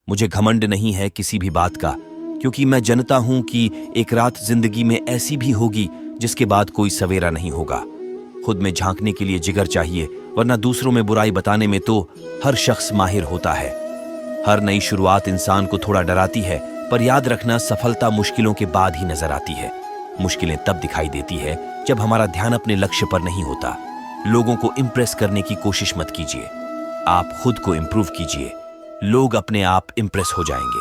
मुझे घमंड नहीं है किसी भी बात का, क्योंकि मैं जानता हूं कि एक रात जिंदगी में ऐसी भी होगी जिसके बाद कोई सवेरा नहीं होगा। खुद में झांकने के लिए जिगर चाहिए, वरना दूसरों में बुराई बताने में तो हर शख्स माहिर होता है। हर नई शुरुआत इंसान को थोड़ा डराती है, पर याद रखना सफलता मुश्किलों के बाद ही नजर आती है। मुश्किलें तब दिखाई देती है जब हमारा ध्यान अपने लक्ष्य पर नहीं होता। लोगों को इंप्रेस करने की कोशिश मत कीजिए, आप खुद को इंप्रूव कीजिए। लोग अपने आप इंप्रेस हो जाएंगे।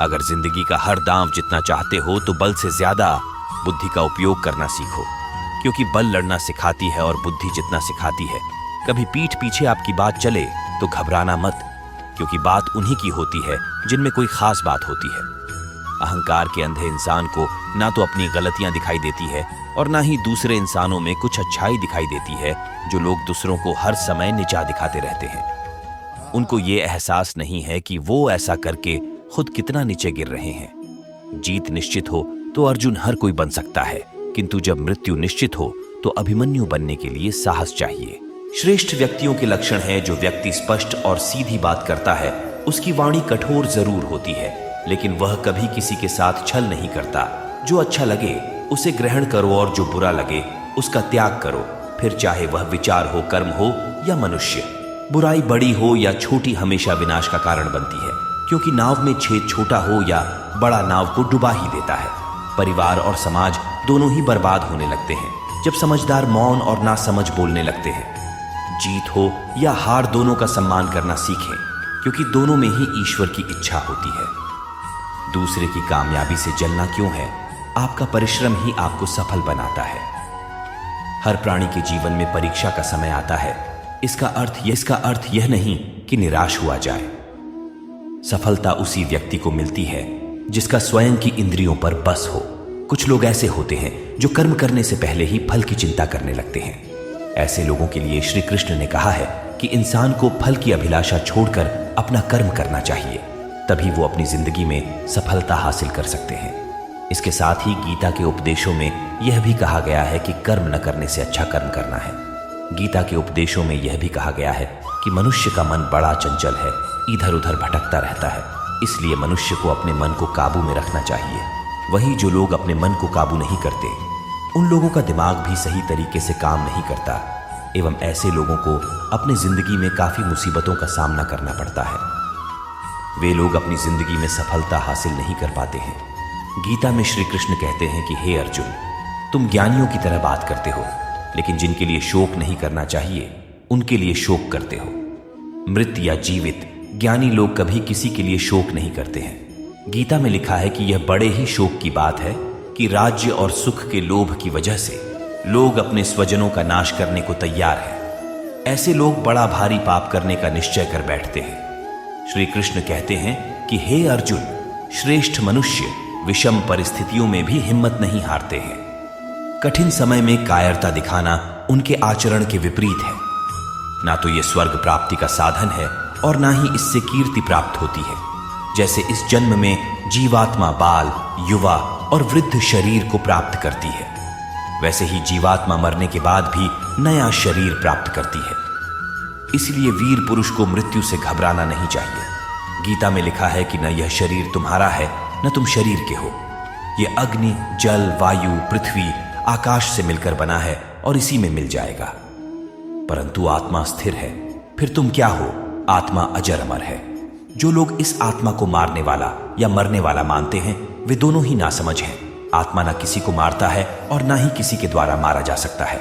अगर जिंदगी का हर दांव जितना चाहते हो तो बल से ज्यादा बुद्धि का उपयोग करना सीखो, क्योंकि बल लड़ना सिखाती है और बुद्धि जितना सिखाती है। कभी पीठ पीछे आपकी बात चले तो घबराना मत, क्योंकि बात उन्हीं की होती है जिनमें कोई खास बात होती है। अहंकार के अंधे इंसान को ना तो अपनी गलतियां दिखाई देती है और ना ही दूसरे इंसानों में कुछ अच्छाई दिखाई देती है। जो लोग दूसरों को हर समय नीचा दिखाते रहते हैं, उनको ये एहसास नहीं है कि वो ऐसा करके खुद कितना नीचे गिर रहे हैं। जीत निश्चित हो तो अर्जुन हर कोई बन सकता है, किंतु जब मृत्यु निश्चित हो तो अभिमन्यु बनने के लिए साहस चाहिए। श्रेष्ठ व्यक्तियों के लक्षण है जो व्यक्ति स्पष्ट और सीधी बात करता है, उसकी वाणी कठोर जरूर होती है, लेकिन वह कभी किसी के साथ छल नहीं करता। जो अच्छा लगे उसे ग्रहण करो और जो बुरा लगे उसका त्याग करो, फिर चाहे वह विचार हो, कर्म हो या मनुष्य। बुराई बड़ी हो या छोटी हमेशा विनाश का कारण बनती है, क्योंकि नाव में छेद छोटा हो या बड़ा नाव को डुबा ही देता है। परिवार और समाज दोनों ही बर्बाद होने लगते हैं जब समझदार मौन और नासमझ बोलने लगते हैं। जीत हो या हार, दोनों का सम्मान करना सीखें, क्योंकि दोनों में ही ईश्वर की इच्छा होती है। दूसरे की कामयाबी से जलना क्यों है? आपका परिश्रम ही आपको सफल बनाता है। हर प्राणी के जीवन में परीक्षा का समय आता है। इसका अर्थ यह नहीं कि निराश हुआ जाए। सफलता उसी व्यक्ति को मिलती है जिसका स्वयं की इंद्रियों पर बस हो। कुछ लोग ऐसे होते हैं जो कर्म करने से पहले ही फल की चिंता करने लगते हैं। ऐसे लोगों के लिए श्री कृष्ण ने कहा है कि इंसान को फल की अभिलाषा छोड़कर अपना कर्म करना चाहिए, तभी वो अपनी जिंदगी में सफलता हासिल कर सकते हैं। इसके साथ ही गीता के उपदेशों में यह भी कहा गया है कि कर्म न करने से अच्छा कर्म करना है। गीता के उपदेशों में यह भी कहा गया है कि मनुष्य का मन बड़ा चंचल है, इधर उधर भटकता रहता है, इसलिए मनुष्य को अपने मन को काबू में रखना चाहिए। वही जो लोग अपने मन को काबू नहीं करते, उन लोगों का दिमाग भी सही तरीके से काम नहीं करता, एवं ऐसे लोगों को अपनी जिंदगी में काफी मुसीबतों का सामना करना पड़ता है। वे लोग अपनी जिंदगी में सफलता हासिल नहीं कर पाते हैं। गीता में श्री कृष्ण कहते हैं कि हे अर्जुन, तुम ज्ञानियों की तरह बात करते हो, लेकिन जिनके लिए शोक नहीं करना चाहिए उनके लिए शोक करते हो। मृत या जीवित, ज्ञानी लोग कभी किसी के लिए शोक नहीं करते हैं। गीता में लिखा है कि यह बड़े ही शोक की बात है कि राज्य और सुख के लोभ की वजह से लोग अपने स्वजनों का नाश करने को तैयार हैं। ऐसे लोग बड़ा भारी पाप करने का निश्चय कर बैठते हैं। श्री कृष्ण कहते हैं कि हे अर्जुन, श्रेष्ठ मनुष्य विषम परिस्थितियों में भी हिम्मत नहीं हारते हैं। कठिन समय में कायरता दिखाना उनके आचरण के विपरीत है। ना तो यह स्वर्ग प्राप्ति का साधन है और ना ही इससे कीर्ति प्राप्त होती है। जैसे इस जन्म में जीवात्मा बाल, युवा और वृद्ध शरीर को प्राप्त करती है, वैसे ही जीवात्मा मरने के बाद भी नया शरीर प्राप्त करती है। इसलिए वीर पुरुष को मृत्यु से घबराना नहीं चाहिए। गीता में लिखा है कि न यह शरीर तुम्हारा है न तुम शरीर के हो। यह अग्नि, जल, वायु, पृथ्वी, आकाश से मिलकर बना है और इसी में मिल जाएगा। परंतु आत्मा स्थिर है। फिर तुम क्या हो? आत्मा अजर अमर है। जो लोग इस आत्मा को मारने वाला या मरने वाला मानते हैं, वे दोनों ही नासमझ हैं। आत्मा ना किसी को मारता है और ना ही किसी के द्वारा मारा जा सकता है।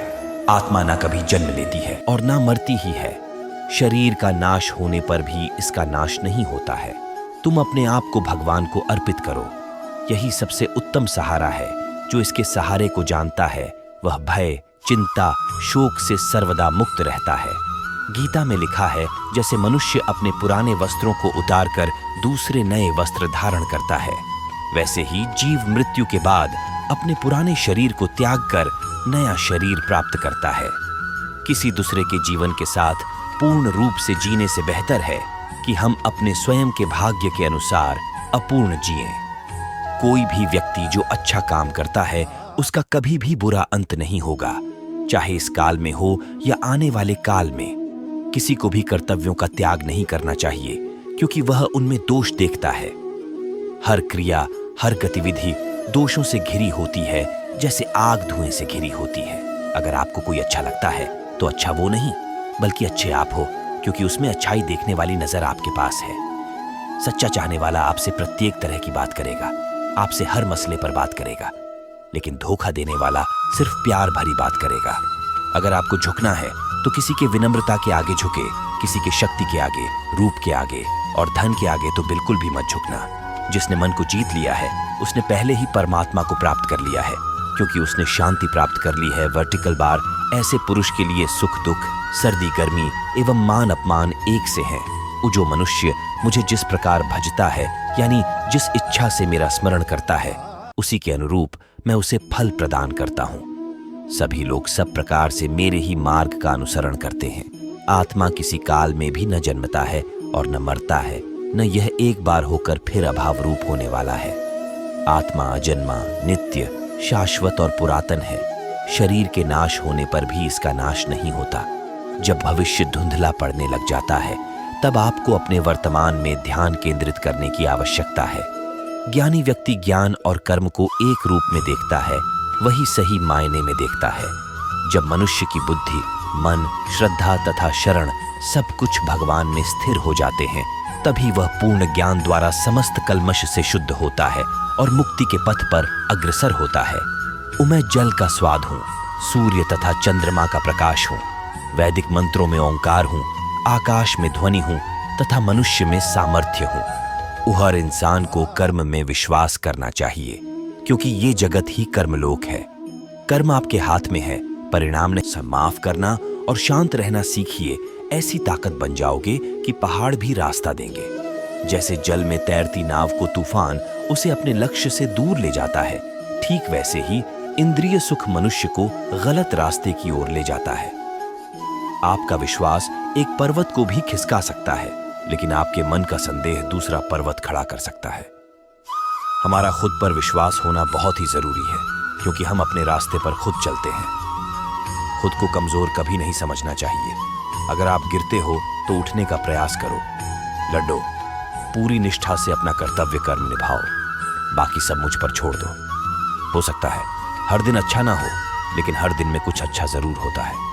आत्मा ना कभी जन्म लेती है और ना मरती ही है। शरीर का नाश होने पर भी इसका नाश नहीं होता है। तुम अपने आप को भगवान को अर्पित करो, यही सबसे उत्तम सहारा है। जो इसके सहारे को जानता है वह भय, चिंता, शोक से सर्वदा मुक्त रहता है। गीता में लिखा है, जैसे मनुष्य अपने पुराने वस्त्रों को उतारकर दूसरे नए वस्त्र धारण करता है, वैसे ही जीव मृत्यु के बाद अपने पुराने शरीर को त्याग कर नया शरीर प्राप्त करता है। किसी दूसरे के जीवन के साथ पूर्ण रूप से जीने से बेहतर है कि हम अपने स्वयं के भाग्य के अनुसार अपूर्ण जिएं। कोई भी व्यक्ति जो अच्छा काम करता है उसका कभी भी बुरा अंत नहीं होगा, चाहे इस काल में हो या आने वाले काल में। किसी को भी कर्तव्यों का त्याग नहीं करना चाहिए, क्योंकि वह उनमें दोष देखता है। हर क्रिया, हर गतिविधि दोषों से घिरी होती है, जैसे आग धुएं से घिरी होती है। अगर आपको कोई अच्छा लगता है तो अच्छा वो नहीं, बल्कि अच्छे आप हो, क्योंकि उसमें अच्छाई देखने वाली नजर आपके पास है। सच्चा चाहने वाला आपसे प्रत्येक तरह की बात करेगा, आपसे हर मसले पर बात करेगा, लेकिन धोखा देने वाला सिर्फ प्यार भरी बात करेगा। अगर आपको झुकना है तो किसी के विनम्रता के आगे झुके, किसी के शक्ति के आगे, रूप के आगे और धन के आगे तो बिल्कुल भी मत झुकना। जिसने मन को जीत लिया है उसने पहले ही परमात्मा को प्राप्त कर लिया है, क्योंकि उसने शांति प्राप्त कर ली है। वर्टिकल बार ऐसे पुरुष के लिए सुख दुख, सर्दी गर्मी एवं मान अपमान एक से हैं। जो मनुष्य मुझे जिस प्रकार भजता है, यानी जिस इच्छा से मेरा स्मरण करता है, उसी के अनुरूप मैं उसे फल प्रदान करता हूँ। सभी लोग सब प्रकार से मेरे ही मार्ग का अनुसरण करते हैं। आत्मा किसी काल में भी न जन्मता है और न मरता है, न यह एक बार होकर फिर अभाव रूप होने वाला है। आत्मा अजन्मा, नित्य, शाश्वत और पुरातन है। शरीर के नाश होने पर भी इसका नाश नहीं होता। जब भविष्य धुंधला पड़ने लग जाता है तब आपको अपने वर्तमान में ध्यान केंद्रित करने की आवश्यकता है। ज्ञानी व्यक्ति ज्ञान और कर्म को एक रूप में देखता है, वही सही मायने में देखता है। जब मनुष्य की बुद्धि, मन, श्रद्धा तथा शरण सब कुछ भगवान में स्थिर हो जाते हैं, तभी वह पूर्ण ज्ञान द्वारा समस्त कल्मश से शुद्ध होता है और मुक्ति के पथ पर अग्रसर होता है। मैं जल का स्वाद हूँ, सूर्य तथा चंद्रमा का प्रकाश हूँ, वैदिक मंत्रों में ओंकार हूँ, आकाश में ध्वनि हूँ तथा मनुष्य में सामर्थ्य हूँ। हर इंसान को कर्म में विश्वास करना चाहिए, क्योंकि ये जगत ही कर्मलोक है। कर्म आपके हाथ में है, परिणाम ने माफ करना और शांत रहना सीखिए। ऐसी ताकत बन जाओगे कि पहाड़ भी रास्ता देंगे। जैसे जल में तैरती नाव को तूफान उसे अपने लक्ष्य से दूर ले जाता है, ठीक वैसे ही इंद्रिय सुख मनुष्य को गलत रास्ते की ओर ले जाता है। आपका विश्वास एक पर्वत को भी खिसका सकता है, लेकिन आपके मन का संदेह दूसरा पर्वत खड़ा कर सकता है। हमारा खुद पर विश्वास होना बहुत ही जरूरी है, क्योंकि हम अपने रास्ते पर खुद चलते हैं। खुद को कमजोर कभी नहीं समझना चाहिए। अगर आप गिरते हो तो उठने का प्रयास करो। लड्डो, पूरी निष्ठा से अपना कर्तव्य कर्म निभाओ, बाकी सब मुझ पर छोड़ दो। हो सकता है हर दिन अच्छा ना हो, लेकिन हर दिन में कुछ अच्छा जरूर होता है।